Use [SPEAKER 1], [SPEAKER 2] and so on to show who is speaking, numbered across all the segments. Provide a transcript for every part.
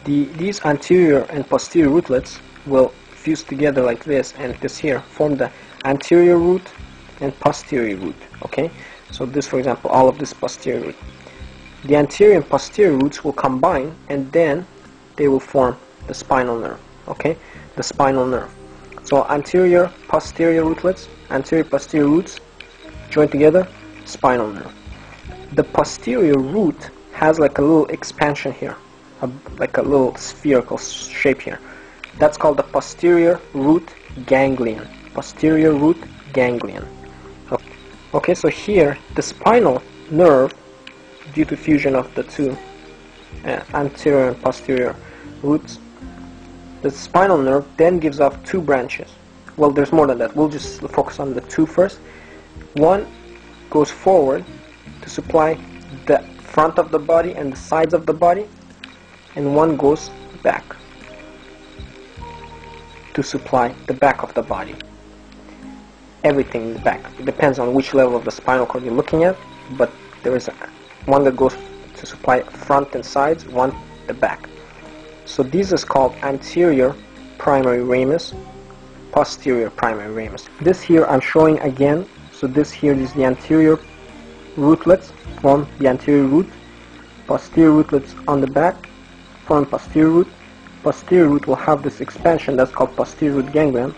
[SPEAKER 1] These anterior and posterior rootlets will fuse together like this, and this here form the anterior root and posterior root. Okay, so this, for example, all of this posterior root. The anterior and posterior roots will combine, and then they will form the spinal nerve. Okay, the spinal nerve. So anterior posterior rootlets, anterior posterior roots join together, spinal nerve. The posterior root has like a little expansion here, like a little spherical shape here. That's called the posterior root ganglion. Posterior root ganglion. Okay, so here the spinal nerve, due to fusion of the two anterior and posterior roots, the spinal nerve then gives off two branches. Well, there's more than that. We'll just focus on the two first. One goes forward to supply the front of the body and the sides of the body, and one goes back to supply the back of the body. Everything in the back. It depends on which level of the spinal cord you're looking at, but there is one that goes to supply front and sides, one the back. So this is called anterior primary ramus, posterior primary ramus. This here I'm showing again. So this here is the anterior rootlets, form the anterior root. Posterior rootlets on the back form posterior root. Posterior root will have this expansion that's called posterior root ganglion.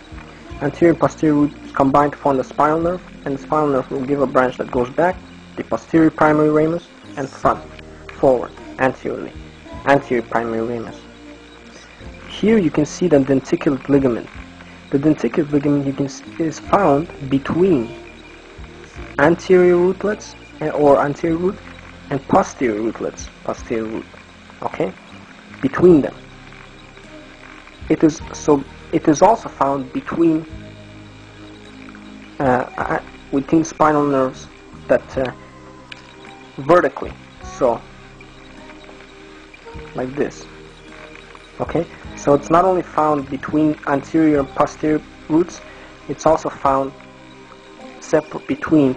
[SPEAKER 1] Anterior and posterior roots combine to form the spinal nerve, and the spinal nerve will give a branch that goes back, the posterior primary ramus, and front, forward, anteriorly, anterior primary ramus. Here you can see the denticulate ligament. The denticulate ligament is found between anterior rootlets or anterior root and posterior rootlets, posterior root. Okay, between them. It is also found between within spinal nerves that vertically, so like this. Okay, so it's not only found between anterior and posterior roots, it's also found separate between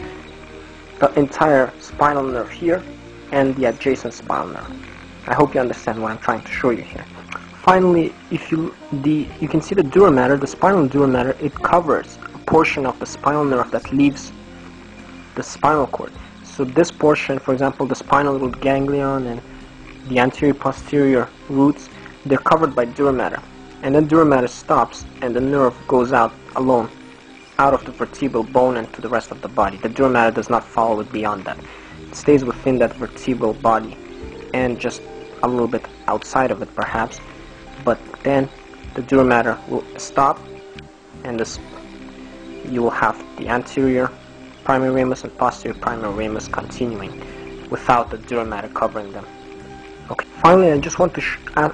[SPEAKER 1] the entire spinal nerve here and the adjacent spinal nerve. I hope you understand what I'm trying to show you here. Finally, if you can see the dura mater, the spinal dura mater, it covers a portion of the spinal nerve that leaves the spinal cord. So this portion, for example, the spinal root ganglion and the anterior posterior roots, they're covered by dura mater. And then dura mater stops and the nerve goes out alone, out of the vertebral bone and to the rest of the body. The dura mater does not follow it beyond that. It stays within that vertebral body and just a little bit outside of it perhaps. But then the dura mater will stop, and you will have the anterior primary ramus and posterior primary ramus continuing without the dura mater covering them. Okay. Finally, I just want to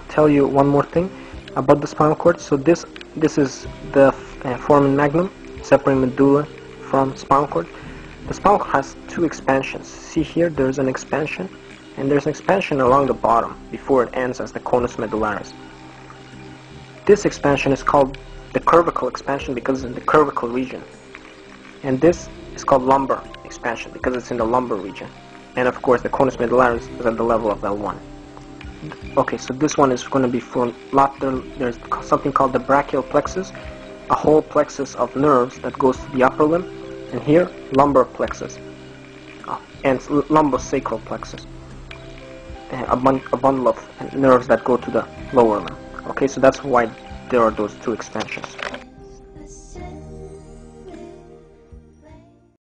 [SPEAKER 1] tell you one more thing about the spinal cord. So this is the foramen magnum, separating medulla from spinal cord. The spinal cord has two expansions. See here, there's an expansion, and there's an expansion along the bottom before it ends as the conus medullaris. This expansion is called the cervical expansion because it's in the cervical region, and this is called lumbar expansion because it's in the lumbar region. And of course, the conus medullaris is at the level of L1. Okay, so this one is going to be for lateral. There's something called the brachial plexus, a whole plexus of nerves that goes to the upper limb, and here lumbar plexus and lumbosacral plexus, a bundle of nerves that go to the lower limb. Okay, so that's why there are those two extensions.